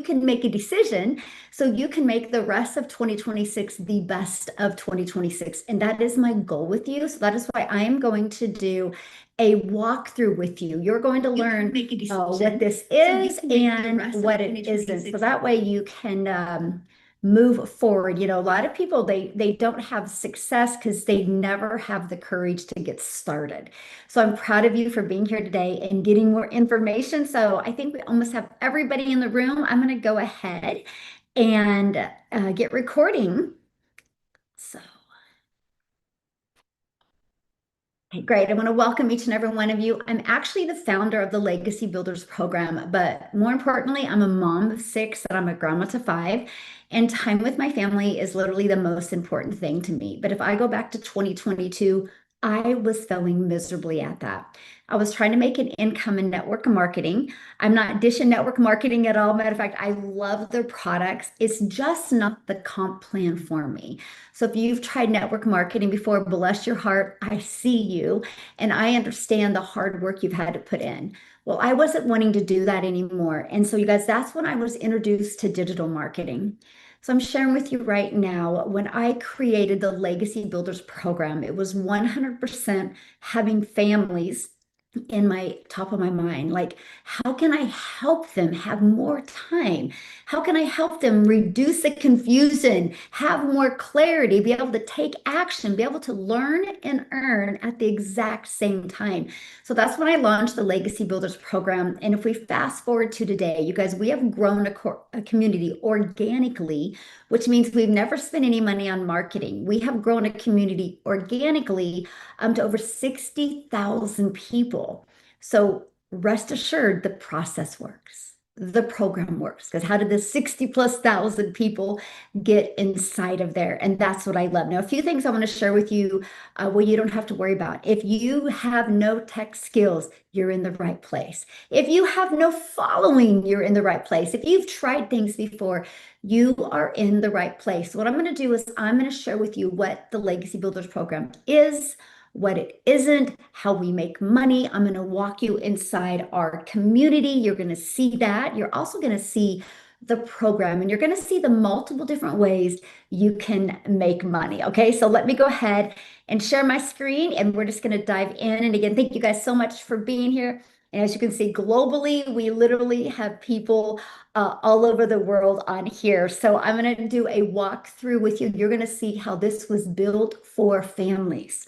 you can make a decision so you can make the rest of 2026 the best of 2026. And that is my goal with you. So that is why I am going to do a walkthrough with you. You're going to learn what this is and what it isn't. So that way you can move forward. You know, a lot of people they don't have success because they never have the courage to get started. So I'm proud of you for being here today and getting more information. So I think we almost have everybody in the room. I'm going to go ahead and get recording. So. Okay, great. I want to welcome each and every one of you. I'm actually the founder of the Legacy Builders program, but more importantly, I'm a mom of six and I'm a grandma to five. And time with my family is literally the most important thing to me. But if I go back to 2022, I was failing miserably at that. I was trying to make an income in network marketing. I'm not dishing network marketing at all. Matter of fact, I love their products. It's just not the comp plan for me. So if you've tried network marketing before, bless your heart, I see you and I understand the hard work you've had to put in. Well, I wasn't wanting to do that anymore. And so you guys, that's when I was introduced to digital marketing. So I'm sharing with you right now, when I created the Legacy Builders program, it was 100% having families in my top of my mind. Like, how can I help them have more time? How can I help them reduce the confusion, have more clarity, be able to take action, be able to learn and earn at the exact same time? So that's when I launched the Legacy Builders program. And if we fast forward to today, you guys, we have grown a community organically, which means we've never spent any money on marketing. We have grown a community organically to over 60,000 people. So rest assured, the process works. The program works because how did the 60 plus thousand people get inside of there? And that's what I love. Now, a few things I want to share with you where you don't have to worry about. If you have no tech skills, you're in the right place. If you have no following, you're in the right place. If you've tried things before, you are in the right place. So what I'm going to do is I'm going to share with you what the Legacy Builders program is, what it isn't, how we make money. I'm going to walk you inside our community. You're going to see that. You're also going to see the program and you're going to see the multiple different ways you can make money. Okay, so let me go ahead and share my screen and we're just going to dive in. And again, thank you guys so much for being here. And as you can see, globally, we literally have people all over the world on here. So I'm going to do a walkthrough with you. You're going to see how this was built for families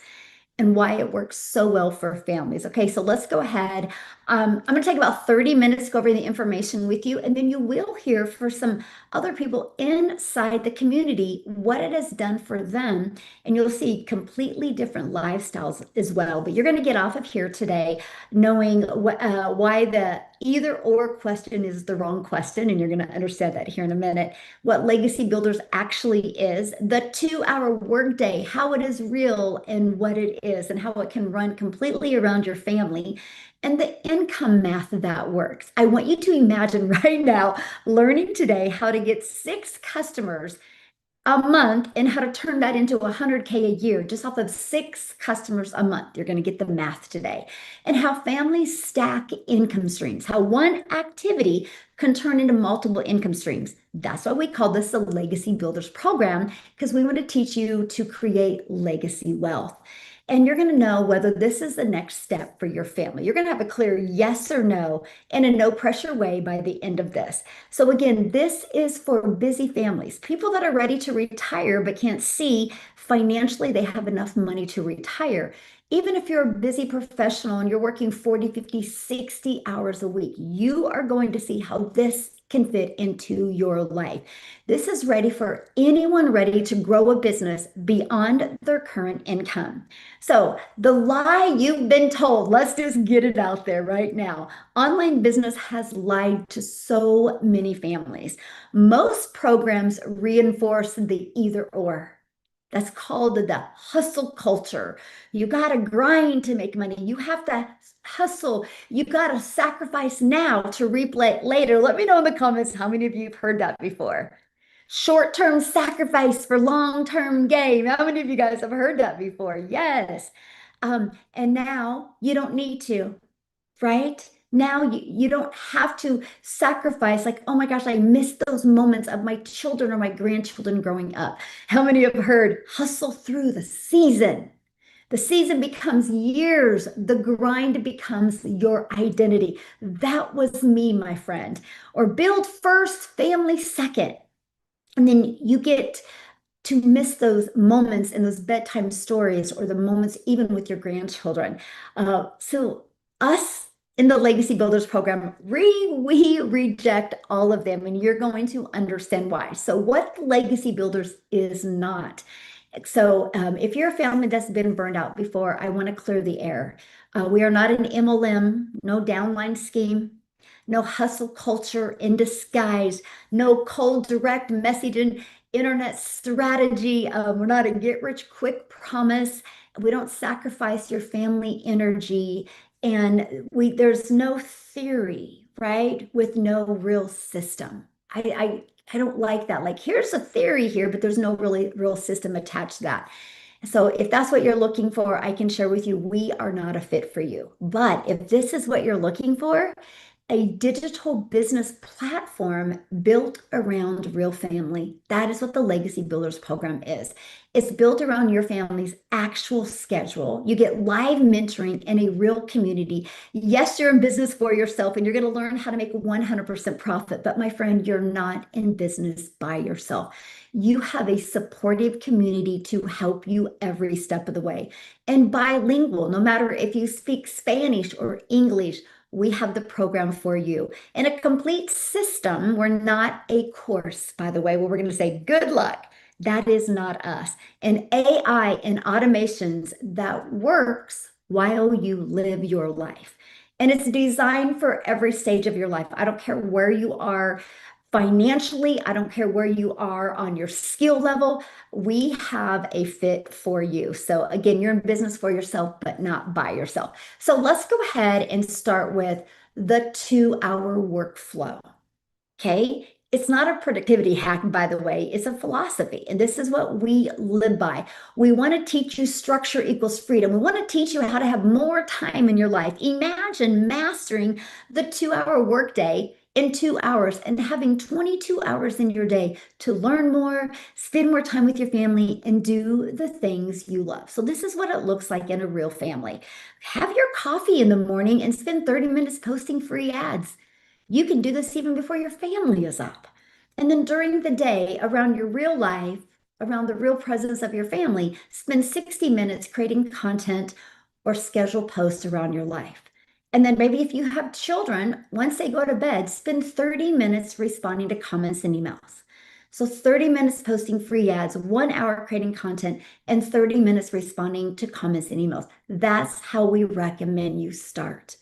and why it works so well for families. Okay, so let's go ahead. I'm going to take about 30 minutes to go over the information with you, and then you will hear for some other people inside the community what it has done for them, and you'll see completely different lifestyles as well. But you're going to get off of here today knowing why the either or question is the wrong question, and you're going to understand that here in a minute. What Legacy Builders actually is, the 2-hour workday, how it is real and what it is, and how it can run completely around your family, and the income math that works. I want you to imagine right now learning today how to get 6 customers a month and how to turn that into 100K a year just off of 6 customers a month. You're going to get the math today. And how families stack income streams, how one activity can turn into multiple income streams. That's why we call this the Legacy Builders program, because we want to teach you to create legacy wealth. And you're going to know whether this is the next step for your family. You're going to have a clear yes or no in a no pressure way by the end of this. So again, this is for busy families, people that are ready to retire but can't see financially they have enough money to retire. Even if you're a busy professional and you're working 40, 50, 60 hours a week, you are going to see how this can fit into your life. This is ready for anyone ready to grow a business beyond their current income. So the lie you've been told, let's just get it out there right now. Online business has lied to so many families. Most programs reinforce the either or. That's called the hustle culture. You got to grind to make money. You have to hustle. You got to sacrifice now to reap later. Let me know in the comments how many of you have heard that before. Short-term sacrifice for long-term gain. How many of you guys have heard that before? Yes. And now you don't need to, right? Now you don't have to sacrifice, like, oh my gosh, I miss those moments of my children or my grandchildren growing up. How many have heard hustle through the season? The season becomes years. The grind becomes your identity. That was me, my friend. Or build first, family second. And then you get to miss those moments and those bedtime stories or the moments even with your grandchildren. So us in the Legacy Builders program, we reject all of them, and you're going to understand why. So what Legacy Builders is not. So if you're a family that's been burned out before, I want to clear the air. We are not an MLM, no downline scheme, no hustle culture in disguise, no cold direct messaging internet strategy. We're not a get rich quick promise. We don't sacrifice your family energy. And there's no theory, right? With no real system. I don't like that. Like, here's a theory here, but there's no really real system attached to that. So if that's what you're looking for, I can share with you, we are not a fit for you. But if this is what you're looking for, a digital business platform built around real family. That is what the Legacy Builders program is. It's built around your family's actual schedule. You get live mentoring in a real community. Yes, you're in business for yourself and you're going to learn how to make 100% profit. But my friend, you're not in business by yourself. You have a supportive community to help you every step of the way. And bilingual, no matter if you speak Spanish or English, we have the program for you. And a complete system, we're not a course, by the way, where we're going to say, good luck. That is not us. And AI and automations that works while you live your life. And it's designed for every stage of your life. I don't care where you are financially, I don't care where you are on your skill level. We have a fit for you. So again, you're in business for yourself, but not by yourself. So let's go ahead and start with the 2 hour workflow. Okay. It's not a productivity hack, by the way, it's a philosophy. And this is what we live by. We want to teach you structure equals freedom. We want to teach you how to have more time in your life. Imagine mastering the 2 hour workday in 2 hours and having 22 hours in your day to learn more, spend more time with your family, and do the things you love. So, this is what it looks like in a real family. Have your coffee in the morning and spend 30 minutes posting free ads. You can do this even before your family is up. And then during the day, around your real life, around the real presence of your family, spend 60 minutes creating content or schedule posts around your life. And then maybe if you have children, once they go to bed, spend 30 minutes responding to comments and emails. So 30 minutes posting free ads, 1 hour creating content, and 30 minutes responding to comments and emails. That's how we recommend you start.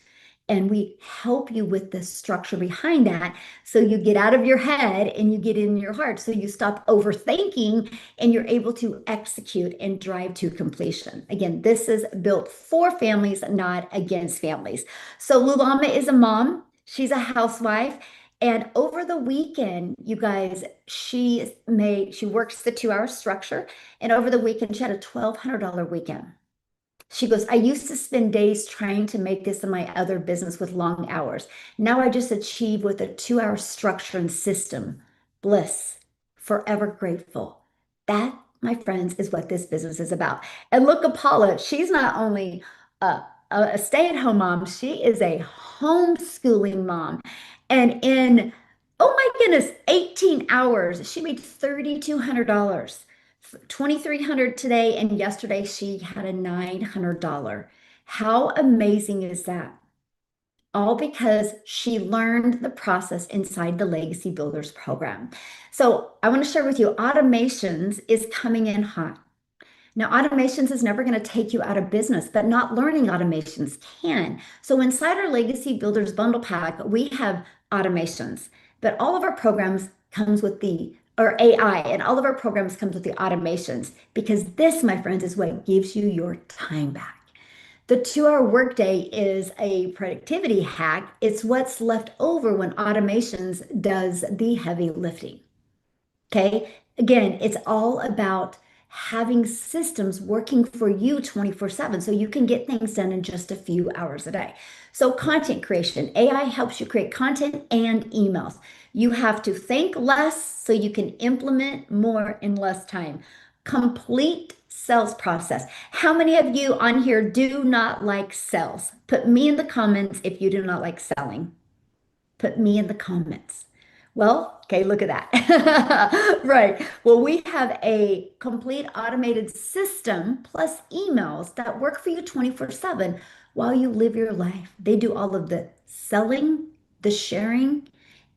And we help you with the structure behind that. So you get out of your head and you get in your heart. So you stop overthinking and you're able to execute and drive to completion. Again, this is built for families, not against families. So Lulama is a mom. She's a housewife. And over the weekend, you guys, she works the 2 hour structure. And over the weekend, she had a $1,200 weekend. She goes, I used to spend days trying to make this in my other business with long hours. Now I just achieve with a 2 hour structure and system. Bliss, forever grateful. That, my friends, is what this business is about. And look at Paula. She's not only a stay-at-home mom, she is a homeschooling mom. And in, oh my goodness, 18 hours, she made $3,200. 2,300 today, and yesterday she had a $900. How amazing is that? All because she learned the process inside the Legacy Builders program. So I want to share with you, automations is coming in hot. Now, automations is never going to take you out of business, but not learning automations can. So inside our Legacy Builders bundle pack, we have automations, but all of our programs comes with the or AI, and all of our programs comes with the automations because this, my friends, is what gives you your time back. The 2 hour workday is a productivity hack. It's what's left over when automations does the heavy lifting. Okay. Again, it's all about having systems working for you 24/7 so you can get things done in just a few hours a day. So, content creation, AI helps you create content and emails. You have to think less so you can implement more in less time. Complete sales process. How many of you on here do not like sales? Put me in the comments if you do not like selling. Put me in the comments. Well, okay, look at that. Right. Well, we have a complete automated system plus emails that work for you 24/7 while you live your life. They do all of the selling, the sharing,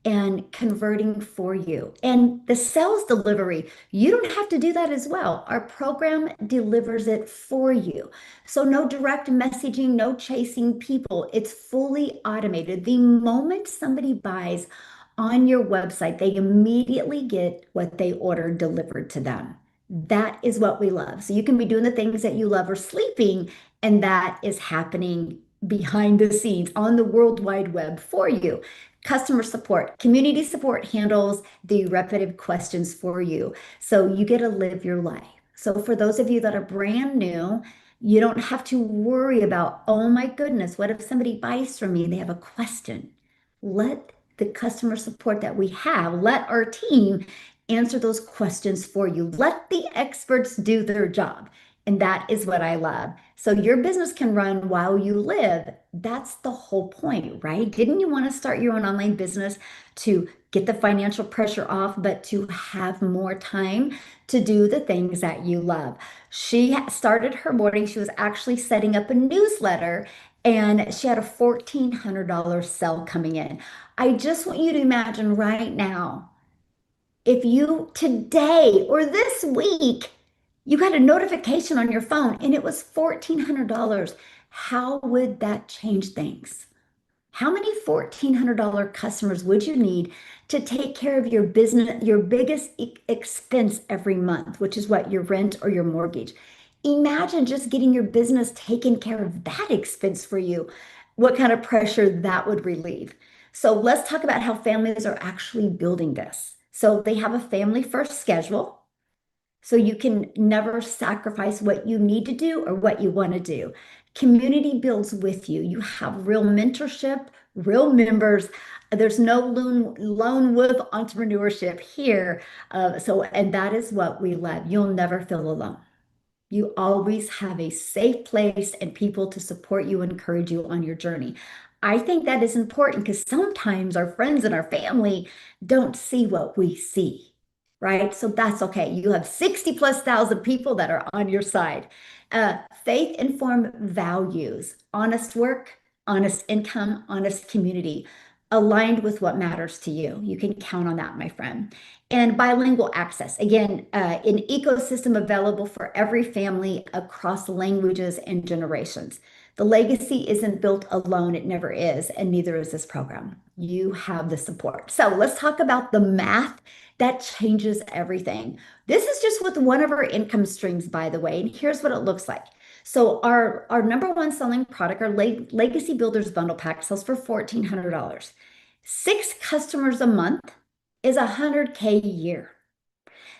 and converting for you. And the sales delivery, you don't have to do that as well. Our program delivers it for you. So no direct messaging, no chasing people. It's fully automated. The moment somebody buys on your website, they immediately get what they ordered delivered to them. That is what we love. So you can be doing the things that you love or sleeping, and that is happening behind the scenes on the World Wide Web for you. Customer support, community support handles the repetitive questions for you. So you get to live your life. So for those of you that are brand new, you don't have to worry about, oh my goodness, what if somebody buys from me and they have a question? Let the customer support that we have, let our team answer those questions for you. Let the experts do their job. And that is what I love. So your business can run while you live. That's the whole point, right? Didn't you want to start your own online business to get the financial pressure off, but to have more time to do the things that you love? She started her morning, she was actually setting up a newsletter and she had a $1,400 sale coming in. I just want you to imagine right now if you today or this week, you got a notification on your phone and it was $1,400, how would that change things? How many $1,400 customers would you need to take care of your business, your biggest expense every month, which is what, your rent or your mortgage? Imagine just getting your business taken care of that expense for you. What kind of pressure that would relieve. So let's talk about how families are actually building this. So they have a family first schedule. So you can never sacrifice what you need to do or what you want to do. Community builds with you. You have real mentorship, real members. There's no lone wolf entrepreneurship here. And that is what we love. You'll never feel alone. You always have a safe place and people to support you, encourage you on your journey. I think that is important because sometimes our friends and our family don't see what we see, right? So that's okay. You have 60 plus thousand people that are on your side. Faith-informed values, honest work, honest income, honest community, aligned with what matters to you. You can count on that, my friend. And bilingual access. Again, an ecosystem available for every family across languages and generations. The legacy isn't built alone. It never is, and neither is this program. You have the support. So let's talk about the math that changes everything. This is just with one of our income streams, by the way, and here's what it looks like. So our number one selling product, our Legacy Builders Bundle Pack, sells for $1,400. 6 customers a month is 100K a year.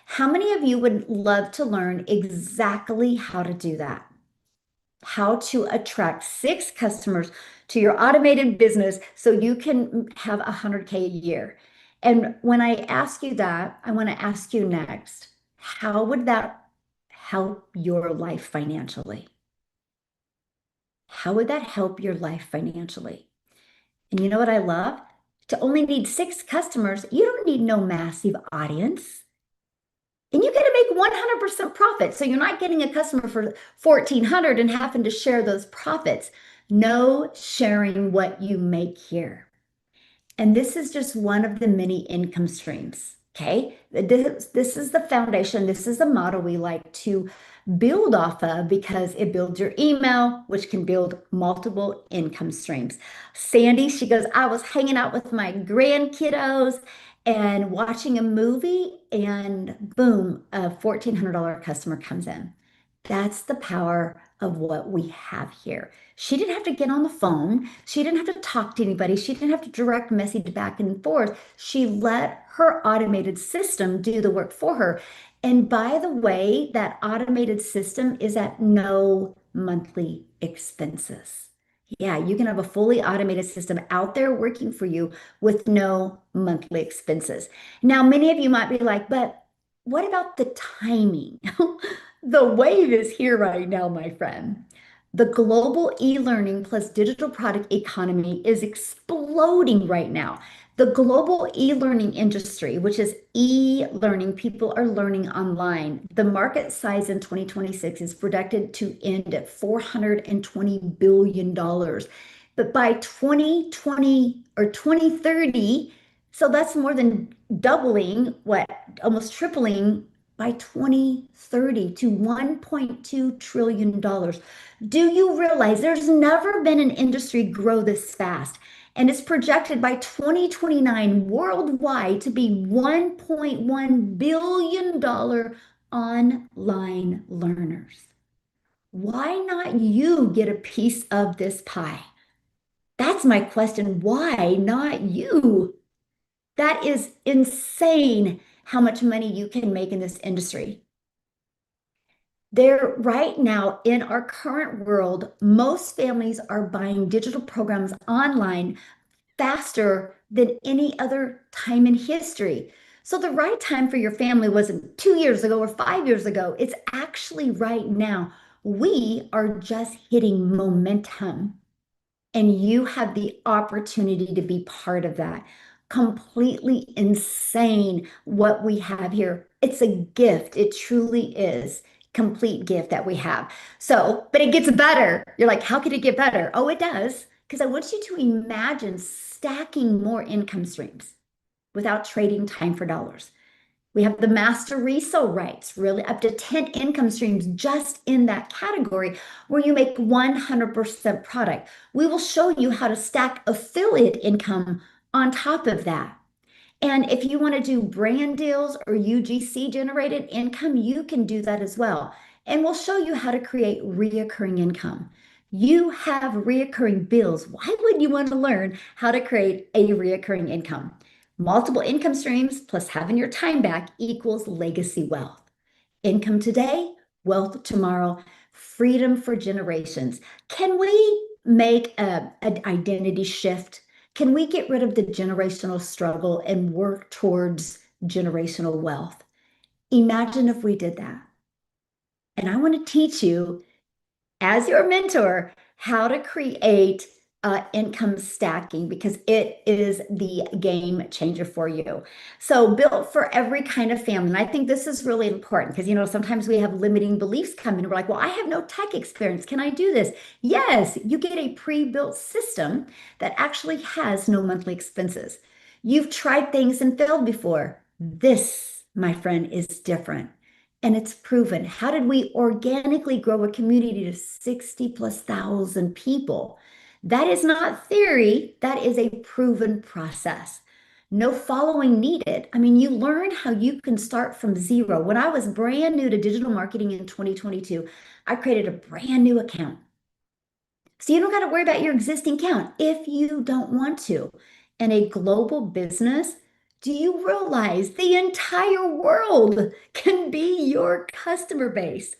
How many of you would love to learn exactly how to do that? How to attract 6 customers to your automated business so you can have 100K a year. And when I ask you that, I want to ask you next, how would that help your life financially? How would that help your life financially? And you know what I love? To only need 6 customers, you don't need no massive audience. And you get to make 100% profit. So you're not getting a customer for 1,400 and having to share those profits. No sharing what you make here. And this is just one of the many income streams. Okay. This is the foundation. This is the model we like to build off of because it builds your email, which can build multiple income streams. Sandy, she goes, I was hanging out with my grandkiddos and watching a movie, and boom, a $1,400 customer comes in. That's the power of what we have here. She didn't have to get on the phone. She didn't have to talk to anybody. She didn't have to direct message back and forth. She let her automated system do the work for her. And by the way, that automated system is at no monthly expenses. Yeah, you can have a fully automated system out there working for you with no monthly expenses. Now, many of you might be like, but what about the timing? The wave is here right now, my friend. The global e-learning plus digital product economy is exploding right now. The global e-learning industry, which is e-learning, people are learning online. The market size in 2026 is projected to end at $420 billion. But by 2020 or 2030, so that's more than doubling, what, almost tripling by 2030 to $1.2 trillion. Do you realize there's never been an industry grow this fast? And it's projected by 2029 worldwide to be $1.1 billion online learners. Why not you get a piece of this pie? That's my question. Why not you? That is insane how much money you can make in this industry. There, right now in our current world, most families are buying digital programs online faster than any other time in history. So the right time for your family wasn't 2 years ago or 5 years ago. It's actually right now. We are just hitting momentum. And you have the opportunity to be part of that. Completely insane what we have here. It's a gift. It truly is. Complete gift that we have. So, but it gets better. You're like, how could it get better? Oh, it does. Because I want you to imagine stacking more income streams without trading time for dollars. We have the master resale rights, really up to 10 income streams just in that category where you make 100% product. We will show you how to stack affiliate income on top of that. And if you want to do brand deals or UGC generated income, you can do that as well. And we'll show you how to create reoccurring income. You have reoccurring bills. Why would you want to learn how to create a reoccurring income? Multiple income streams plus having your time back equals legacy wealth. Income today, wealth tomorrow, freedom for generations. Can we make an identity shift? Can we get rid of the generational struggle and work towards generational wealth? Imagine if we did that. And I want to teach you as your mentor how to create income stacking because it is the game changer for you. So built for every kind of family. And I think this is really important because, sometimes we have limiting beliefs come in. We're like, well, I have no tech experience. Can I do this? Yes, you get a pre-built system that actually has no monthly expenses. You've tried things and failed before. This, my friend, is different. And it's proven. How did we organically grow a community to 60 plus thousand people? That is not theory, that is a proven process. No following needed. I mean, you learn how you can start from zero. When I was brand new to digital marketing in 2022, I created a brand new account. So you don't got to worry about your existing account if you don't want to. In a global business, do you realize the entire world can be your customer base?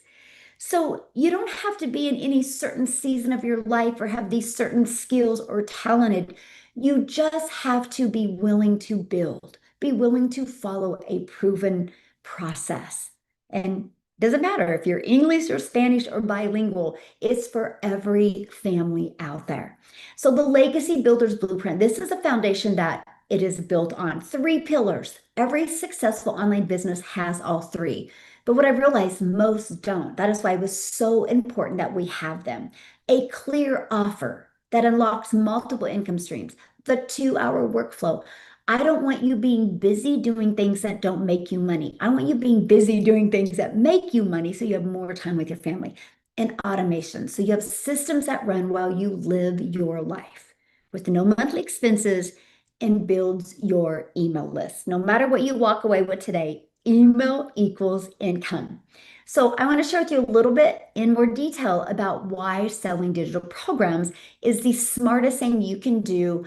So you don't have to be in any certain season of your life or have these certain skills or talented. You just have to be willing to build, be willing to follow a proven process. And doesn't matter if you're English or Spanish or bilingual, it's for every family out there. So the Legacy Builders Blueprint, this is a foundation that it is built on three pillars. Every successful online business has all three. But what I realized most don't. That is why it was so important that we have them. A clear offer that unlocks multiple income streams, the 2 hour workflow. I don't want you being busy doing things that don't make you money. I want you being busy doing things that make you money so you have more time with your family. And automation. So you have systems that run while you live your life with no monthly expenses and builds your email list. No matter what you walk away with today, email equals income. So I want to share with you a little bit in more detail about why selling digital programs is the smartest thing you can do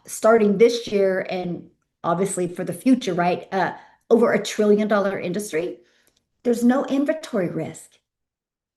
starting this year and obviously for the future, right? Over $1 trillion industry. There's no inventory risk.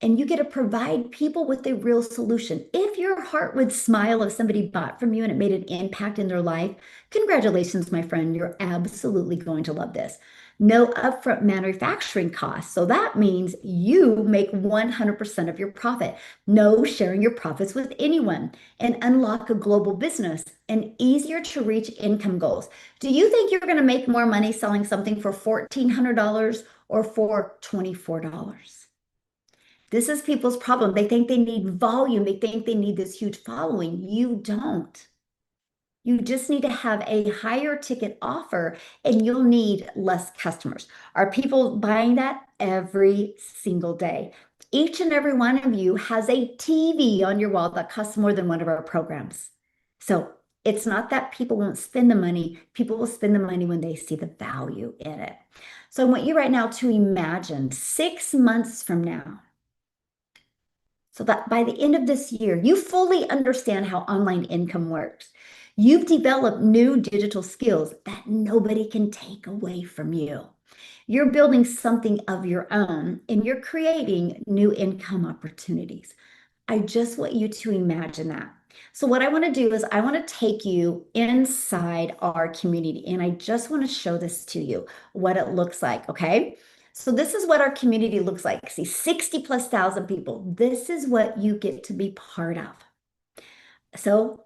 And you get to provide people with a real solution. If your heart would smile if somebody bought from you and it made an impact in their life, congratulations, my friend. You're absolutely going to love this. No upfront manufacturing costs. So that means you make 100% of your profit. No sharing your profits with anyone, and unlock a global business and easier to reach income goals. Do you think you're going to make more money selling something for $1,400 or for $24? This is people's problem. They think they need volume. They think they need this huge following. You don't. You just need to have a higher ticket offer and you'll need less customers. Are people buying that every single day? Each and every one of you has a TV on your wall that costs more than one of our programs. So it's not that people won't spend the money. People will spend the money when they see the value in it. So I want you right now to imagine 6 months from now, so that by the end of this year, you fully understand how online income works. You've developed new digital skills that nobody can take away from you. You're building something of your own and you're creating new income opportunities. I just want you to imagine that. So what I want to do is I want to take you inside our community and I just want to show this to you, what it looks like, okay? So this is what our community looks like. See, 60 plus thousand people. This is what you get to be part of. So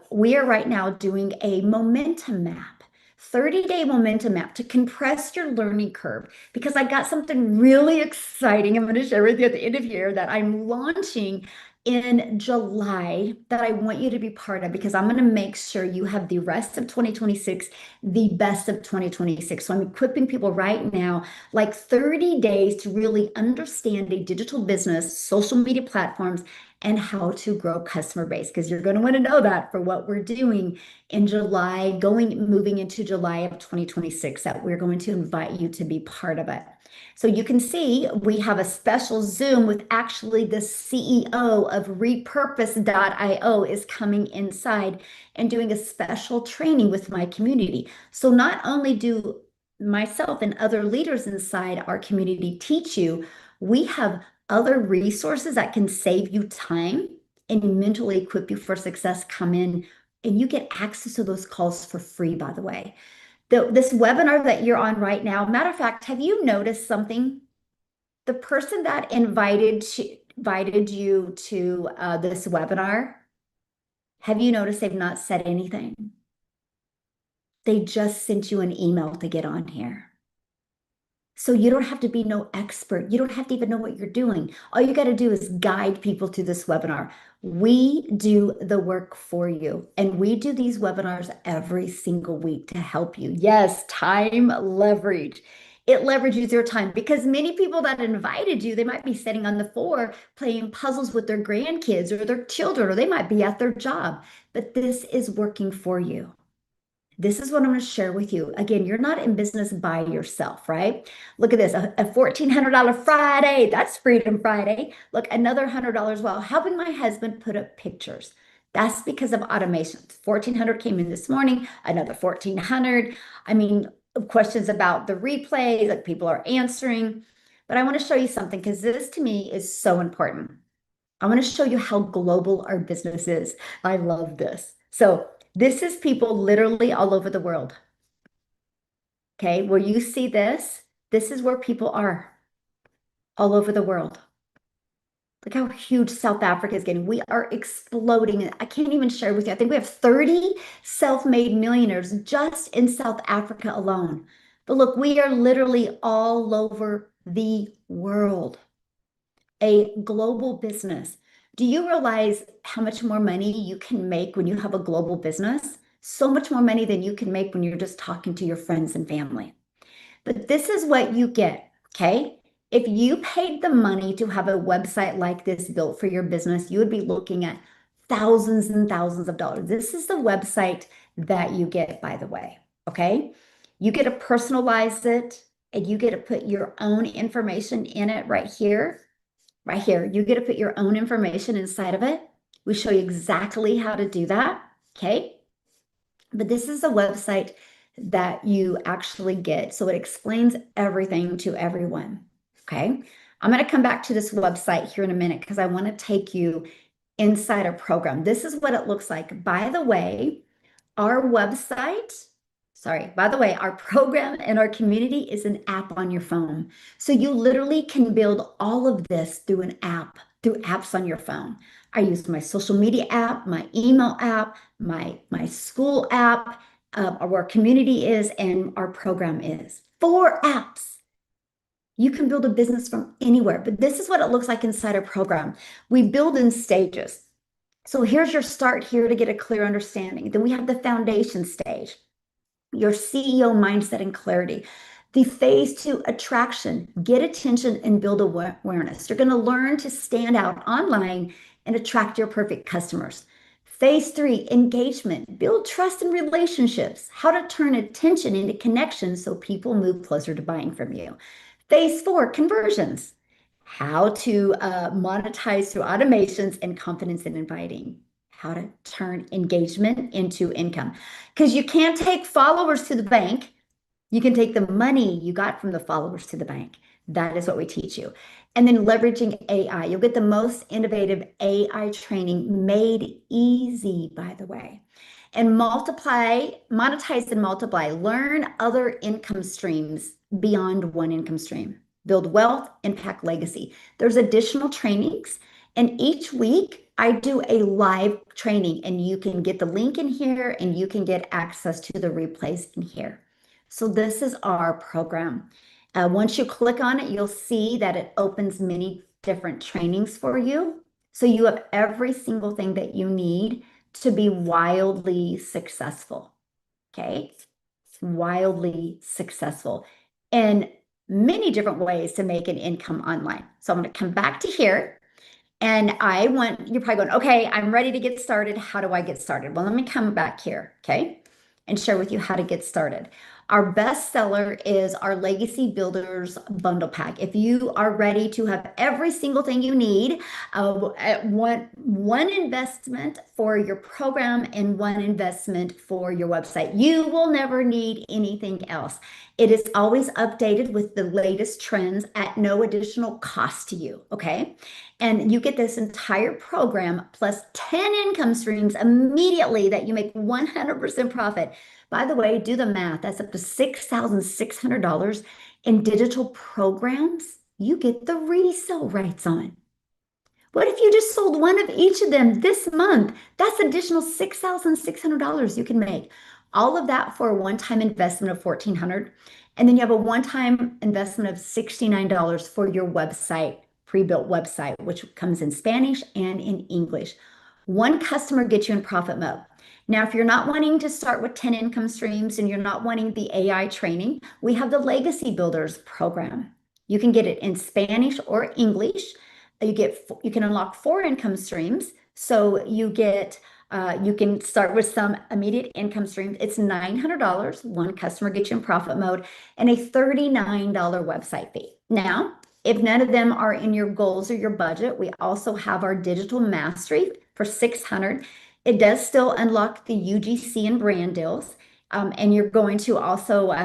we are right now doing a momentum map, 30-day momentum map to compress your learning curve because I got something really exciting I'm going to share with you at the end of year that I'm launching in July that I want you to be part of because I'm going to make sure you have the rest of 2026, the best of 2026. So I'm equipping people right now, like 30 days to really understand a digital business, social media platforms, and how to grow customer base because you're going to want to know that for what we're doing in July, moving into July of 2026, that we're going to invite you to be part of it. So you can see we have a special Zoom with actually the CEO of repurpose.io is coming inside and doing a special training with my community. So not only do myself and other leaders inside our community teach you, we have other resources that can save you time and mentally equip you for success come in, and you get access to those calls for free, by the way. This webinar that you're on right now, matter of fact, have you noticed something? The person that invited you to this webinar, have you noticed they've not said anything? They just sent you an email to get on here. So you don't have to be no expert. You don't have to even know what you're doing. All you got to do is guide people to this webinar. We do the work for you, and we do these webinars every single week to help you. Yes, time leverage. It leverages your time because many people that invited you, they might be sitting on the floor playing puzzles with their grandkids or their children, or they might be at their job, but this is working for you. This is what I'm going to share with you. Again, you're not in business by yourself, right? Look at this, a $1,400 Friday. That's Freedom Friday. Look, another $100 while helping my husband put up pictures. That's because of automations. 1,400 came in this morning, another 1,400. I mean, questions about the replay that people are answering. But I want to show you something because this to me is so important. I want to show you how global our business is. I love this. So this is people literally all over the world. Okay, where you see this, this is where people are all over the world. Look how huge South Africa is getting. We are exploding. I can't even share with you. I think we have 30 self-made millionaires just in South Africa alone. But look, we are literally all over the world. A global business. Do you realize how much more money you can make when you have a global business? So much more money than you can make when you're just talking to your friends and family. But this is what you get, okay? If you paid the money to have a website like this built for your business, you would be looking at thousands and thousands of dollars. This is the website that you get, by the way, okay? You get to personalize it and you get to put your own information in it right here. Right here, you get to put your own information inside of it. We show you exactly how to do that, okay? But this is a website that you actually get, so it explains everything to everyone. Okay. I'm going to come back to this website here in a minute because I want to take you inside a program. This is what it looks like. By the way, our website, sorry, by the way, our program and our community is an app on your phone. So you literally can build all of this through an app, through apps on your phone. I use my social media app, my email app, my school app, our community is, and our program is. 4 apps. You can build a business from anywhere, but this is what it looks like inside a program. We build in stages. So here's your start here to get a clear understanding. Then we have the foundation stage, your CEO mindset and clarity. The phase 2, attraction, get attention and build awareness. You're going to learn to stand out online and attract your perfect customers. Phase 3, engagement, build trust and relationships, how to turn attention into connection so people move closer to buying from you. Phase 4, conversions, how to monetize through automations and confidence in inviting, how to turn engagement into income. Because you can't take followers to the bank. You can take the money you got from the followers to the bank. That is what we teach you. And then leveraging AI. You'll get the most innovative AI training made easy, by the way. And monetize and multiply. Learn other income streams beyond one income stream. Build wealth, impact legacy. There's additional trainings. And each week I do a live training, and you can get the link in here and you can get access to the replays in here. So this is our program. Once you click on it, you'll see that it opens many different trainings for you. So you have every single thing that you need to be wildly successful. Okay? Wildly successful in many different ways to make an income online. So I'm going to come back to here. And you're probably going, okay, I'm ready to get started. How do I get started? Well, let me come back here, okay, and share with you how to get started. Our best seller is our Legacy Builders Bundle Pack. If you are ready to have every single thing you need, one investment for your program and one investment for your website, you will never need anything else. It is always updated with the latest trends at no additional cost to you, okay? And you get this entire program plus 10 income streams immediately that you make 100% profit. By the way, do the math. That's up to $6,600 in digital programs you get the resale rights on. What if you just sold one of each of them this month? That's additional $6,600 you can make. All of that for a one-time investment of $1,400. And then you have a one-time investment of $69 for your website, pre-built website, which comes in Spanish and in English. One customer gets you in profit mode. Now, if you're not wanting to start with 10 income streams and you're not wanting the AI training, we have the Legacy Builders program. You can get it in Spanish or English. You can unlock 4 income streams. So you can start with some immediate income streams. It's $900. One customer gets you in profit mode and a $39 website fee. Now, if none of them are in your goals or your budget, we also have our digital mastery for $600. It does still unlock the UGC and brand deals. And you're going to also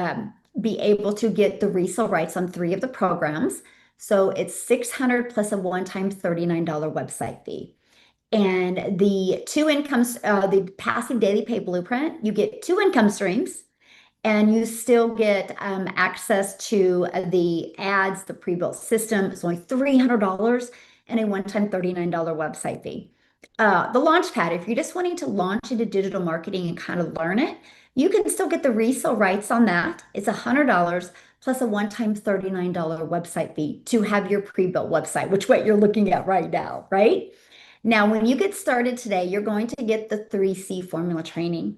be able to get the resale rights on 3 of the programs. So it's $600 plus a one-time $39 website fee. And the 2 incomes, the passive daily pay blueprint, you get 2 income streams and you still get access to the ads, the pre-built system. It's only $300 and a one-time $39 website fee. The Launchpad, if you're just wanting to launch into digital marketing and kind of learn it, you can still get the resale rights on that. It's $100 plus a one-time $39 website fee to have your pre-built website, which what you're looking at right now, right? Now, when you get started today, you're going to get the 3C formula training.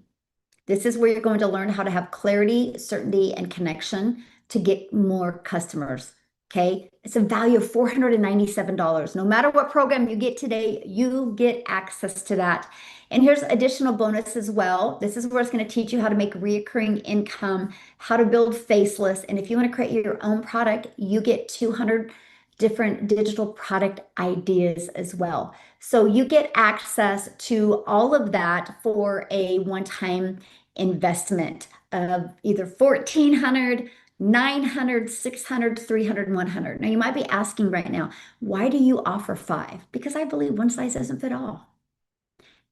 This is where you're going to learn how to have clarity, certainty, and connection to get more customers. Okay, it's a value of $497. No matter what program you get today, you get access to that. And here's additional bonus as well. This is where it's going to teach you how to make recurring income, how to build faceless. And if you want to create your own product, you get 200 different digital product ideas as well. So you get access to all of that for a one-time investment of either $1,400 900, 600, 300, 100. Now, you might be asking right now, why do you offer five? Because I believe one size doesn't fit all.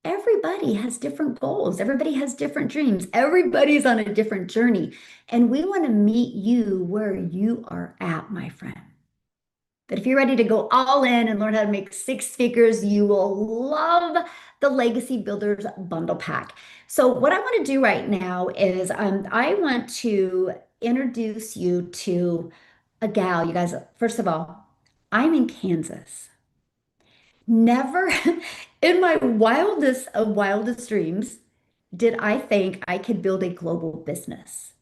Everybody has different goals. Everybody has different dreams. Everybody's on a different journey. And we want to meet you where you are at, my friend. But if you're ready to go all in and learn how to make six figures, you will love the Legacy Builders Bundle Pack. So what I want to do right now is I want to introduce you to a gal. You guys, first of all, I'm in Kansas. Never in my wildest of wildest dreams did I think I could build a global business.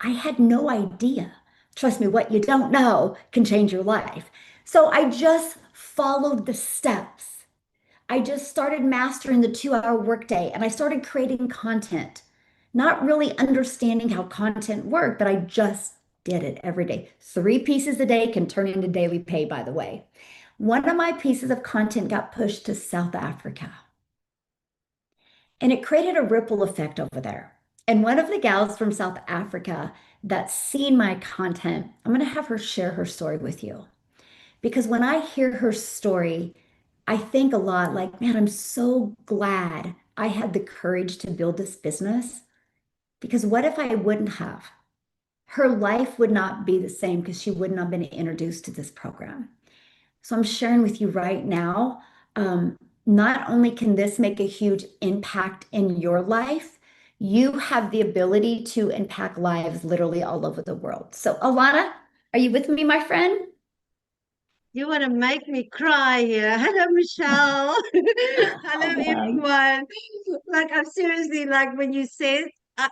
I had no idea. Trust me, what you don't know can change your life. So I just followed the steps. I just started mastering the 2 hour workday and I started creating content, not really understanding how content worked, but I just did it every day. 3 pieces a day can turn into daily pay, by the way. One of my pieces of content got pushed to South Africa and it created a ripple effect over there. And one of the gals from South Africa that's seen my content, I'm going to have her share her story with you. Because when I hear her story, I think a lot like, man, I'm so glad I had the courage to build this business. Because what if I wouldn't have? Her life would not be the same because she would not have been introduced to this program. So I'm sharing with you right now, not only can this make a huge impact in your life, you have the ability to impact lives literally all over the world. So Alana, are you with me, my friend? You want to make me cry here. Hello, Michelle. Oh Hello, my. everyone. Like, I'm seriously, like, when you said,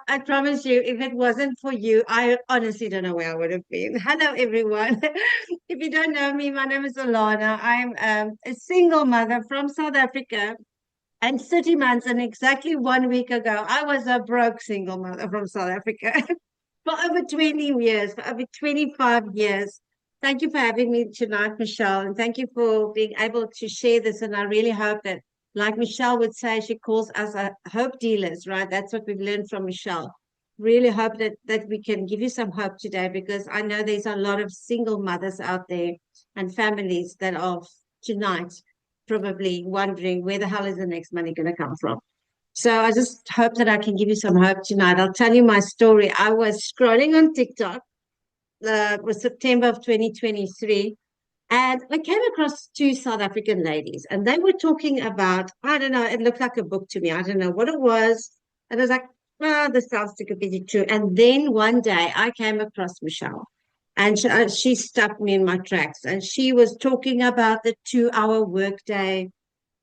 I promise you, if it wasn't for you, I honestly don't know where I would have been. Hello, everyone. If you don't know me, my name is Alana. I'm a single mother from South Africa. And 30 months and exactly 1 week ago, I was a broke single mother from South Africa for over 20 years, for over 25 years. Thank you for having me tonight, Michelle, and thank you for being able to share this. And I really hope that, like Michelle would say, she calls us hope dealers, right? That's what we've learned from Michelle. Really hope that we can give you some hope today because I know there's a lot of single mothers out there and families that are tonight probably wondering where the hell is the next money going to come from. So I just hope that I can give you some hope tonight. I'll tell you my story. I was scrolling on TikTok, it was September of 2023, and I came across two South African ladies, and they were talking about, I don't know, it looked like a book to me. I don't know what it was. And I was like, oh, this sounds too good to be true. And then one day I came across Michelle, and she stuck me in my tracks. And she was talking about the 2 hour workday,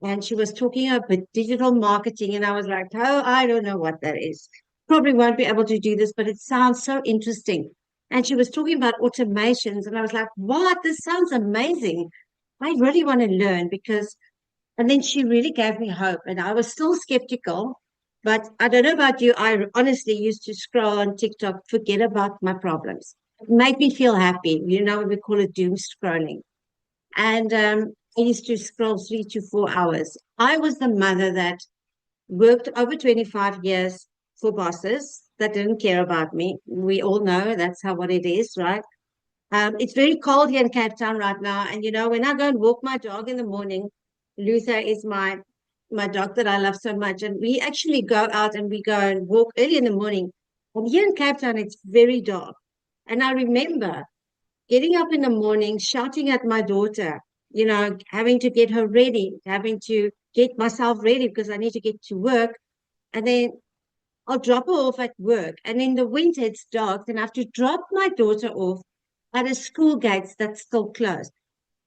and she was talking about digital marketing. And I was like, oh, I don't know what that is. Probably won't be able to do this, but it sounds so interesting. And she was talking about automations. And I was like, what? This sounds amazing. I really want to learn because, and then she really gave me hope. And I was still skeptical. But I don't know about you. I honestly used to scroll on TikTok, forget about my problems. It made me feel happy. You know, we call it doom scrolling. And I used to scroll 3 to 4 hours. I was the mother that worked over 25 years for bosses that didn't care about me. We all know that's how what it is, right? It's very cold here in Cape Town right now. And you know, when I go and walk my dog in the morning, Luther is my dog that I love so much. And we actually go out and we go and walk early in the morning. And here in Cape Town, it's very dark. And I remember getting up in the morning, shouting at my daughter, you know, having to get her ready, having to get myself ready because I need to get to work. And then I'll drop her off at work. And in the winter, it's dark. Then I have to drop my daughter off at a school gates that's still closed.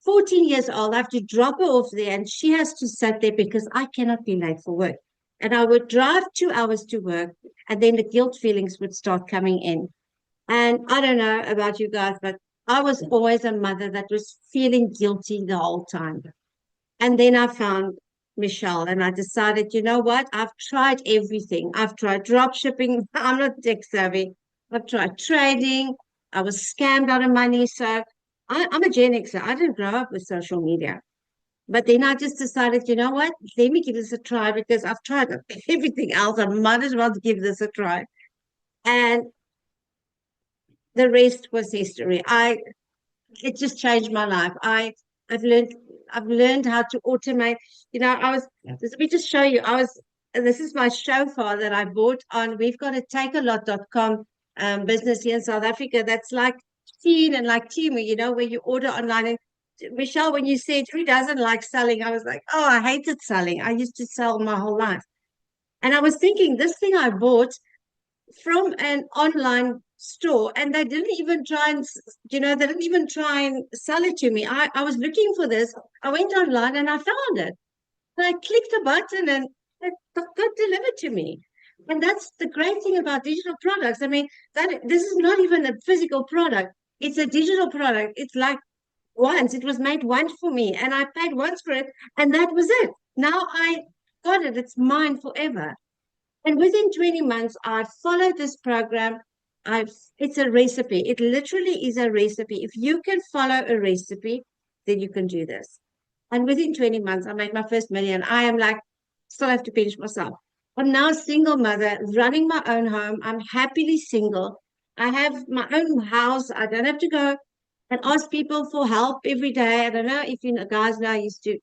14 years old, I have to drop her off there and she has to sit there because I cannot be late for work. And I would drive 2 hours to work and then the guilt feelings would start coming in. And I don't know about you guys, but I was always a mother that was feeling guilty the whole time. And then I found Michelle and I decided, you know what? I've tried everything. I've tried drop shipping. I'm not tech savvy. I've tried trading. I was scammed out of money. So I'm a Gen Xer. I didn't grow up with social media. But then I just decided, you know what? Let me give this a try because I've tried everything else. I might as well give this a try. And the rest was history. It just changed my life. I've learned I've learned how to automate. Let me just show you. This is my shofar that I bought on. We've got a takealot.com business here in South Africa that's like Teen and like Timu, where you order online. And Michelle, when you said who doesn't like selling, I was like, oh, I hated selling. I used to sell my whole life. And I was thinking, this thing I bought from an online store, and they didn't even try and they didn't even try and sell it to me. I was looking for this. I went online and I found it, and I clicked a button and it got delivered to me. And that's the great thing about digital products. I mean, that this is not even a physical product, it's a digital product. It's like once it was made once for me, and I paid once for it, and that was it. Now I got it, it's mine forever. And within 20 months, I followed this program. It's a recipe. It literally is a recipe. If you can follow a recipe, then you can do this. And within 20 months, I made my first million. I am like, still have to pinch myself. I'm now a single mother, running my own home. I'm happily single. I have my own house. I don't have to go and ask people for help every day. I don't know if you know, guys know, I used to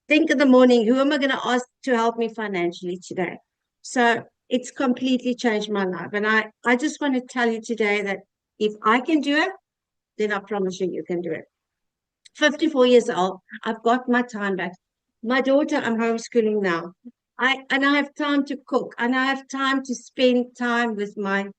think in the morning, who am I going to ask to help me financially today? So it's completely changed my life. And I just want to tell you today that if I can do it, then I promise you, you can do it. 54 years old, I've got my time back. My daughter, I'm homeschooling now. I have time to cook, and I have time to spend time with my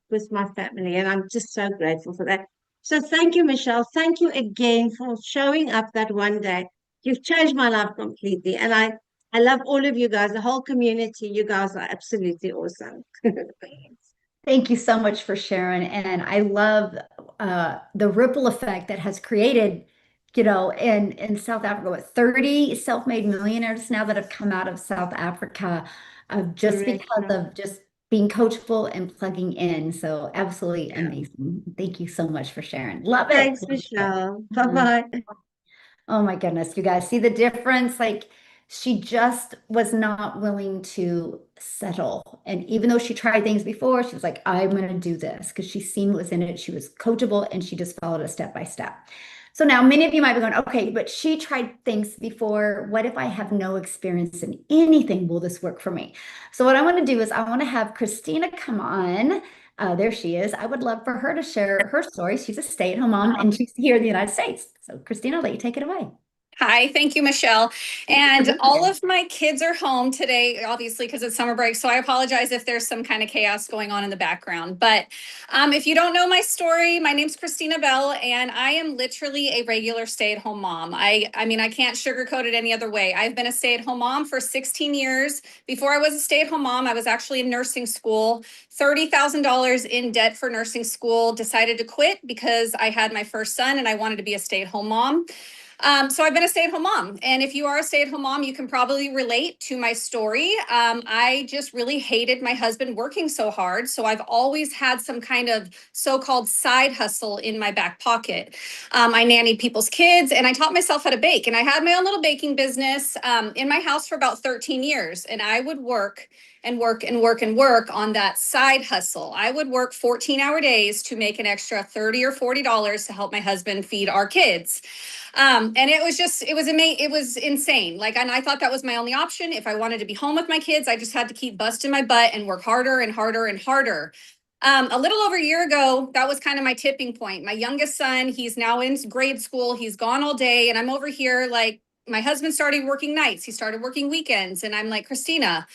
family. And I'm just so grateful for that. So thank you, Michelle. Thank you again for showing up that one day. You've changed my life completely. And I love all of you guys, the whole community. You guys are absolutely awesome. Thank you so much for sharing. And I love the ripple effect that has created, in South Africa, what, 30 self-made millionaires now that have come out of South Africa, just Correct. because of just being coachable and plugging in. So absolutely Yeah. amazing. Thank you so much for sharing. Love it. Thanks, Michelle. Mhm. Bye-bye. Oh my goodness, you guys see the difference? Like she just was not willing to settle. And even though she tried things before, she was like, I'm going to do this because she seen what was in it. She was coachable and she just followed it step by step. So now many of you might be going, okay, but she tried things before. What if I have no experience in anything? Will this work for me? So what I want to do is I want to have Christina come on. There she is. I would love for her to share her story. She's a stay-at-home mom and she's here in the United States. So Christina, I'll let you take it away. Hi, thank you, Michelle. Thank you for And being all here. of my kids are home today, obviously, because it's summer break. So I apologize if there's some kind of chaos going on in the background. But if you don't know my story, my name's Christina Bell, and I am literally a regular stay-at-home mom. I mean, I can't sugarcoat it any other way. I've been a stay-at-home mom for 16 years. Before I was a stay-at-home mom, I was actually in nursing school, $30,000 in debt for nursing school, decided to quit because I had my first son and I wanted to be a stay-at-home mom. So I've been a stay-at-home mom, and if you are a stay-at-home mom, you can probably relate to my story. I just really hated my husband working so hard, so I've always had some kind of so-called side hustle in my back pocket. I nannied people's kids, and I taught myself how to bake, and I had my own little baking business in my house for about 13 years, and I would work and work and work and work on that side hustle. I would work 14-hour days to make an extra $30 or $40 to help my husband feed our kids. And it was just, it was amazing. It was insane. Like, and I thought that was my only option. If I wanted to be home with my kids, I just had to keep busting my butt and work harder and harder and harder. A little over a year ago, that was kind of my tipping point. My youngest son, he's now in grade school. He's gone all day. And I'm over here, like, my husband started working nights. He started working weekends. And I'm like, Christina,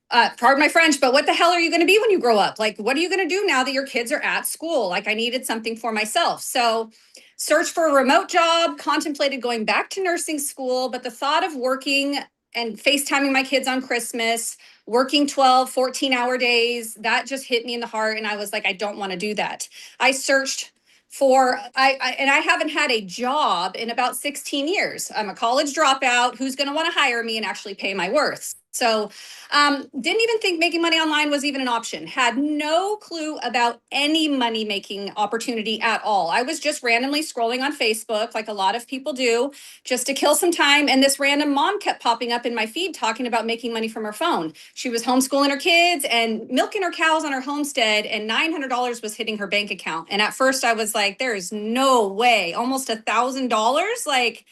pardon my French, but what the hell are you going to be when you grow up? Like, what are you going to do now that your kids are at school? Like, I needed something for myself. So searched for a remote job, contemplated going back to nursing school, but the thought of working and FaceTiming my kids on Christmas, working 12, 14-hour days, that just hit me in the heart. And I was like, I don't want to do that. I searched for, and I haven't had a job in about 16 years. I'm a college dropout. Who's going to want to hire me and actually pay my worth? So, didn't even think making money online was even an option. Had no clue about any money making opportunity at all. I was just randomly scrolling on Facebook, like a lot of people do, just to kill some time. And this random mom kept popping up in my feed talking about making money from her phone. She was homeschooling her kids and milking her cows on her homestead, and $900 was hitting her bank account. And at first, I was like, there is no way, almost $1,000. Like,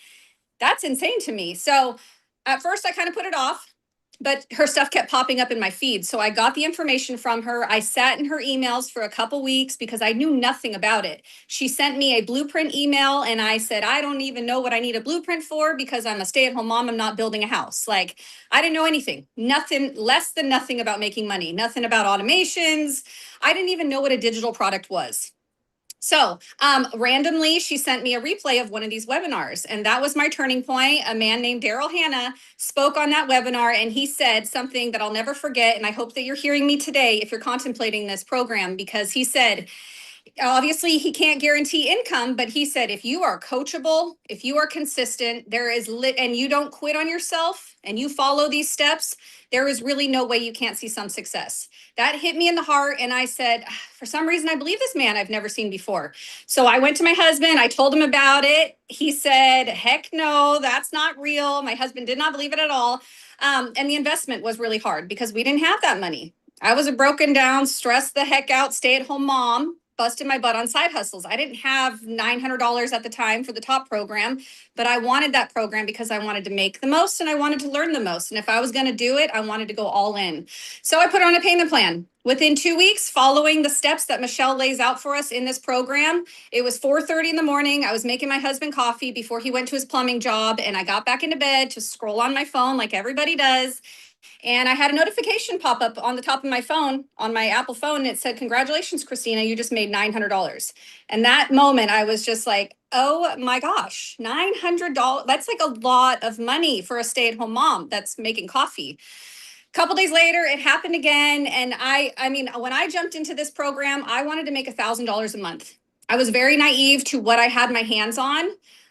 that's insane to me. So, at first, I kind of put it off, but her stuff kept popping up in my feed. So I got the information from her. I sat in her emails for a couple weeks because I knew nothing about it. She sent me a blueprint email and I said, I don't even know what I need a blueprint for because I'm a stay-at-home mom. I'm not building a house. Like, I didn't know anything, nothing, less than nothing about making money, nothing about automations. I didn't even know what a digital product was. So randomly, she sent me a replay of one of these webinars, and that was my turning point. A man named Daryl Hannah spoke on that webinar, and he said something that I'll never forget. And I hope that you're hearing me today if you're contemplating this program, because he said, obviously he can't guarantee income, but he said, if you are coachable, if you are consistent, there is and you don't quit on yourself and you follow these steps, there is really no way you can't see some success. That hit me in the heart. And I said, for some reason, I believe this man I've never seen before. So I went to my husband, I told him about it. He said, heck no, that's not real. My husband did not believe it at all. And the investment was really hard because we didn't have that money. I was a broken down, stressed the heck out, stay-at-home mom, busted my butt on side hustles. I didn't have $900 at the time for the top program, but I wanted that program because I wanted to make the most and I wanted to learn the most. And if I was going to do it, I wanted to go all in. So I put on a payment plan. Within 2 weeks, following the steps that Michelle lays out for us in this program, it was 4:30 in the morning. I was making my husband coffee before he went to his plumbing job, and I got back into bed to scroll on my phone like everybody does. And I had a notification pop up on the top of my phone, on my Apple phone, and it said, congratulations, Christina, you just made $900. And that moment, I was just like, oh my gosh, $900. That's like a lot of money for a stay-at-home mom that's making coffee. A couple days later, it happened again. And I mean, when I jumped into this program, I wanted to make $1,000 a month. I was very naive to what I had my hands on.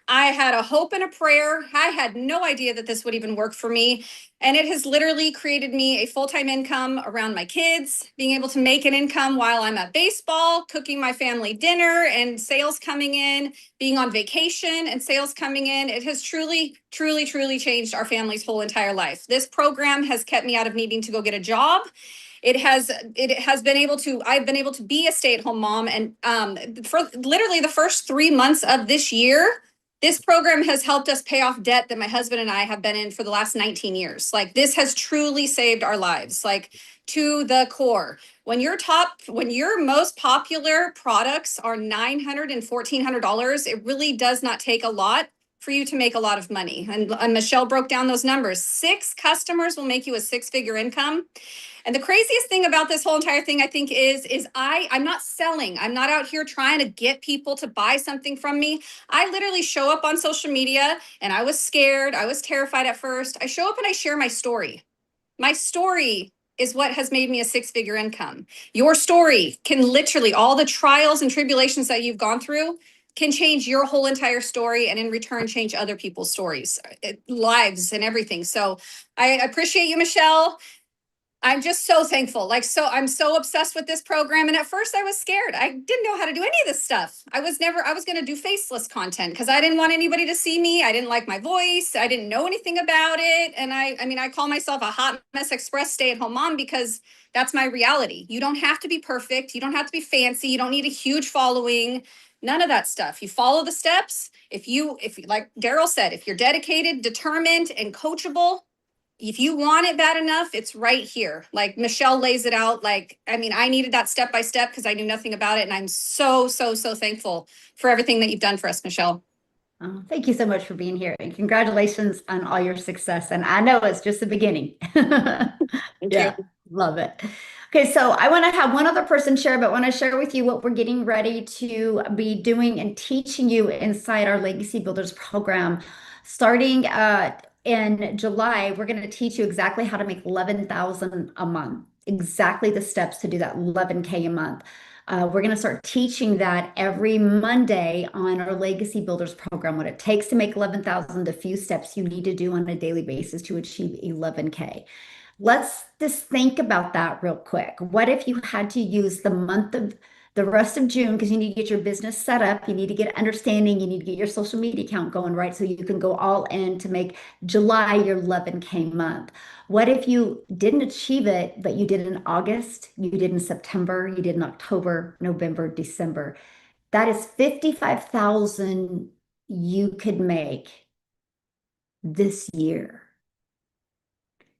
I had a hope and a prayer. I had no idea that this would even work for me. And it has literally created me a full-time income around my kids, being able to make an income while I'm at baseball, cooking my family dinner and sales coming in, being on vacation and sales coming in. It has truly, truly, truly changed our family's whole entire life. This program has kept me out of needing to go get a job. It has been able to, I've been able to be a stay-at-home mom. And for literally the first 3 months of this year, this program has helped us pay off debt that my husband and I have been in for the last 19 years. Like, this has truly saved our lives, like, to the core. When your most popular products are $900 and $1,400, it really does not take a lot for you to make a lot of money. And Michelle broke down those numbers. 6 customers will make you a 6-figure income. And the craziest thing about this whole entire thing, I think, is I'm not selling. I'm not out here trying to get people to buy something from me. I literally show up on social media, and I was scared. I was terrified at first. I show up and I share my story. My story is what has made me a 6-figure income. Your story can literally, all the trials and tribulations that you've gone through can change your whole entire story, and in return, change other people's stories, lives, and everything. So I appreciate you, Michelle. I'm just so thankful. I'm so obsessed with this program. And at first I was scared. I didn't know how to do any of this stuff. I was going to do faceless content because I didn't want anybody to see me. I didn't like my voice. I didn't know anything about it. And I call myself a hot mess express stay-at-home mom because that's my reality. You don't have to be perfect. You don't have to be fancy. You don't need a huge following. None of that stuff. You follow the steps. If you, like Daryl said, if you're dedicated, determined, and coachable, if you want it bad enough, it's right here. Like Michelle lays it out. I needed that step by step because I knew nothing about it. And I'm so, so, so thankful for everything that you've done for us, Michelle. Oh, thank you so much for being here, and congratulations on all your success. And I know it's just the beginning. Thank you. Love it. Okay, so I want to have one other person share, but want to share with you what we're getting ready to be doing and teaching you inside our Legacy Builders program. Starting in July, we're going to teach you exactly how to make $11,000 a month, exactly the steps to do that $11K a month. We're going to start teaching that every Monday on our Legacy Builders program, what it takes to make $11,000, the few steps you need to do on a daily basis to achieve $11K. Let's just think about that real quick. What if you had to use the rest of June, because you need to get your business set up, you need to get understanding, you need to get your social media account going, right? So you can go all in to make July your 11K month. What if you didn't achieve it, but you did in August, you did in September, you did in October, November, December? That is 55,000 you could make this year.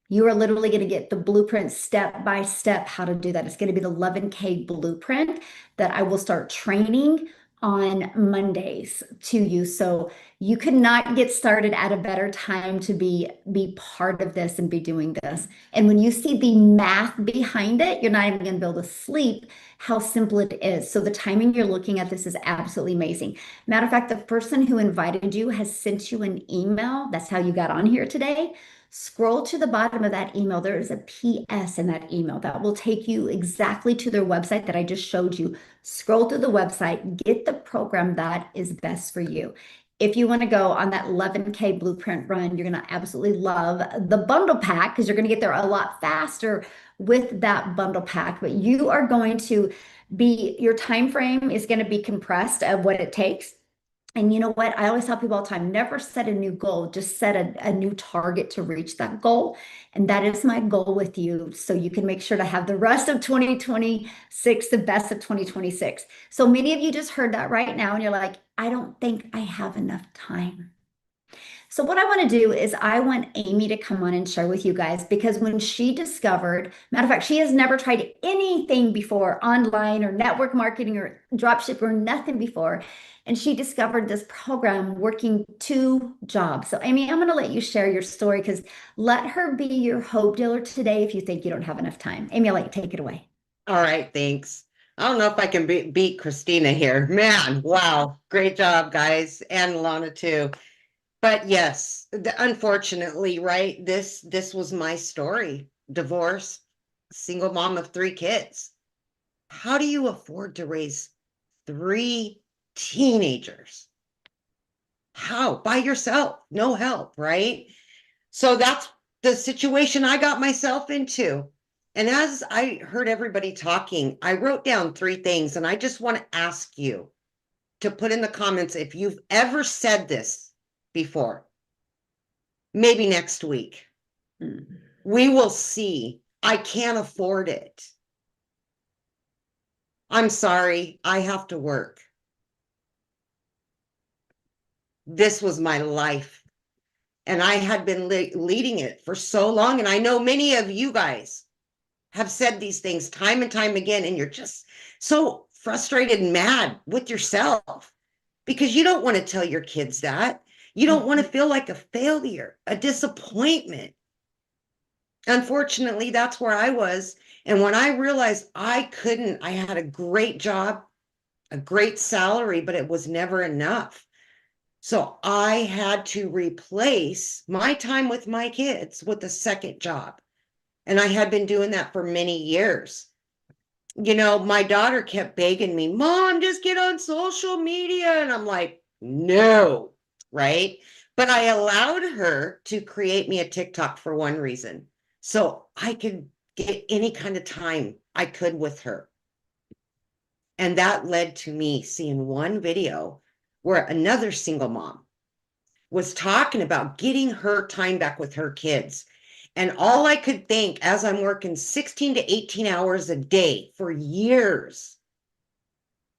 You are literally going to get the blueprint step by step how to do that. It's going to be the 11K blueprint that I will start training on Mondays to you. So you could not get started at a better time to be part of this and be doing this. And when you see the math behind it, you're not even going to be able to sleep how simple it is. So the timing you're looking at this is absolutely amazing. Matter of fact, the person who invited you has sent you an email. That's how you got on here today. Scroll to the bottom of that email. There is a PS in that email that will take you exactly to their website that I just showed you. Scroll through the website, get the program that is best for you. If you want to go on that 11K blueprint run, you're going to absolutely love the bundle pack because you're going to get there a lot faster with that bundle pack. But you are going to your time frame is going to be compressed of what it takes. And you know what? I always tell people all the time, never set a new goal, just set a new target to reach that goal. And that is my goal with you. So you can make sure to have the rest of 2026, the best of 2026. So many of you just heard that right now, and you're like, I don't think I have enough time. So what I want to do is I want Amy to come on and share with you guys because when she discovered, matter of fact, she has never tried anything before online or network marketing or dropship or nothing before. And she discovered this program working 2 jobs. So Amy, I'm going to let you share your story because let her be your hope dealer today if you think you don't have enough time. Amy, I'll let you take it away. All right, thanks. I don't know if I can beat Christina here. Man, wow. Great job, guys. And Lana too. But yes, unfortunately, right? This was my story. Divorce, single mom of 3 kids. How do you afford to raise 3 teenagers? How? By yourself, no help, right? So that's the situation I got myself into. And as I heard everybody talking, I wrote down 3 things, and I just want to ask you to put in the comments if you've ever said this before. Maybe next week. We will see. I can't afford it. I'm sorry, I have to work. This was my life. And I had been leading it for so long. And I know many of you guys have said these things time and time again. And you're just so frustrated and mad with yourself because you don't want to tell your kids that. You don't want to feel like a failure, a disappointment. Unfortunately, that's where I was. And when I realized I had a great job, a great salary, but it was never enough. So I had to replace my time with my kids with a second job. And I had been doing that for many years. You know, my daughter kept begging me, Mom, just get on social media. And I'm like, no, right? But I allowed her to create me a TikTok for one reason. So I could get any kind of time I could with her. And that led to me seeing one video where another single mom was talking about getting her time back with her kids. And all I could think as I'm working 16 to 18 hours a day for years,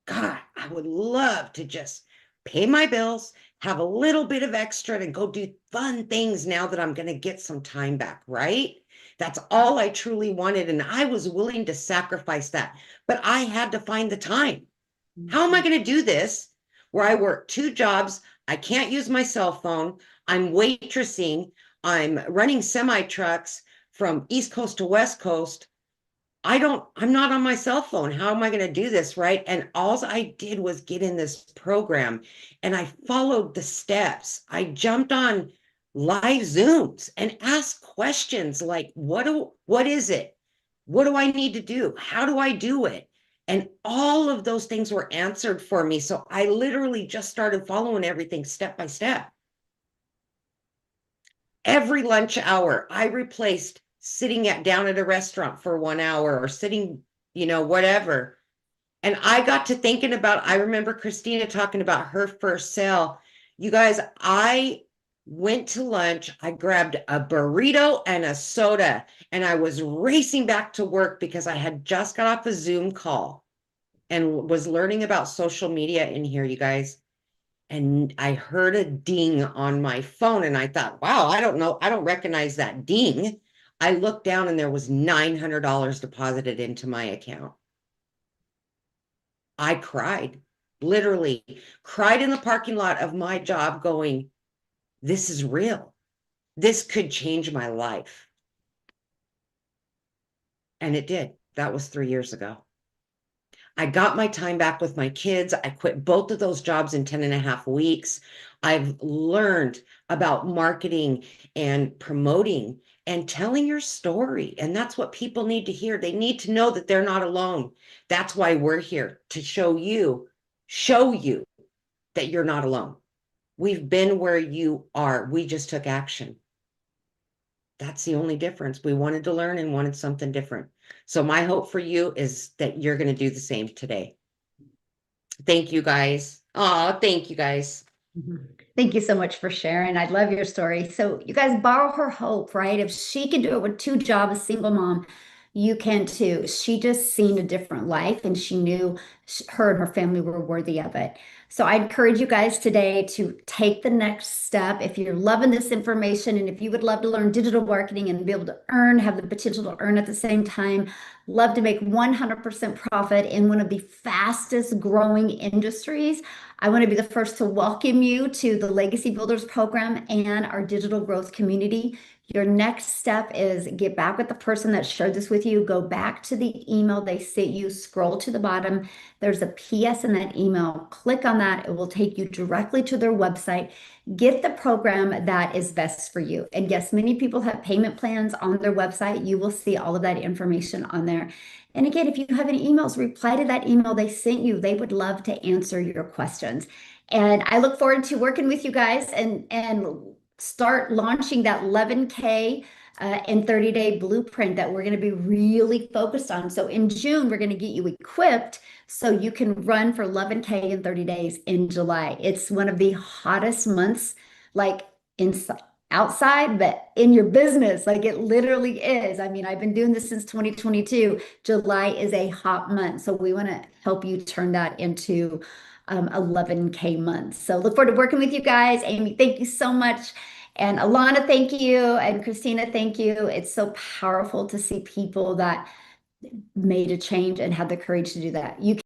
God, I would love to just pay my bills, have a little bit of extra to go do fun things now that I'm going to get some time back, right? That's all I truly wanted. And I was willing to sacrifice that, but I had to find the time. How am I going to do this where I work 2 jobs? I can't use my cell phone. I'm waitressing. I'm running semi trucks from East Coast to West Coast. I'm not on my cell phone. How am I going to do this? Right. And all I did was get in this program and I followed the steps. I jumped on live Zooms and asked questions like, what is it? What do I need to do? How do I do it? And all of those things were answered for me. So I literally just started following everything step by step. Every lunch hour, I replaced sitting down at a restaurant for 1 hour or sitting, whatever. And I got to thinking I remember Christina talking about her first sale. You guys, I went to lunch, I grabbed a burrito and a soda, and I was racing back to work because I had just got off a Zoom call and was learning about social media in here, you guys. And I heard a ding on my phone, and I thought, wow, I don't know, I don't recognize that ding. I looked down and there was $900 deposited into my account. I cried, literally cried in the parking lot of my job going, this is real. This could change my life. And it did. That was 3 years ago. I got my time back with my kids. I quit both of those jobs in 10 and a half weeks. I've learned about marketing and promoting and telling your story. And that's what people need to hear. They need to know that they're not alone. That's why we're here, to show you that you're not alone. We've been where you are. We just took action. That's the only difference. We wanted to learn and wanted something different. So my hope for you is that you're going to do the same today. Thank you, guys. Oh, thank you, guys. Thank you so much for sharing. I love your story. So you guys borrow her hope, right? If she can do it with 2 jobs, a single mom, you can too. She just seen a different life and she knew her and her family were worthy of it. So I encourage you guys today to take the next step. If you're loving this information and if you would love to learn digital marketing and be able to earn, have the potential to earn at the same time, love to make 100% profit in one of the fastest growing industries, I want to be the first to welcome you to the Legacy Builders program and our digital growth community. Your next step is get back with the person that shared this with you. Go back to the email they sent you, scroll to the bottom. There's a PS in that email. Click on that. It will take you directly to their website. Get the program that is best for you. And yes, many people have payment plans on their website. You will see all of that information on there. And again, if you have any emails, reply to that email they sent you. They would love to answer your questions. And I look forward to working with you guys and start launching that 11K and 30-day blueprint that we're going to be really focused on. So in June, we're going to get you equipped so you can run for 11K in 30 days in July. It's one of the hottest months, like inside, outside, but in your business, like it literally is. I mean, I've been doing this since 2022. July is a hot month. So we want to help you turn that into 11K months. So look forward to working with you guys. Amy, thank you so much. And Alana, thank you. And Christina, thank you. It's so powerful to see people that made a change and had the courage to do that. You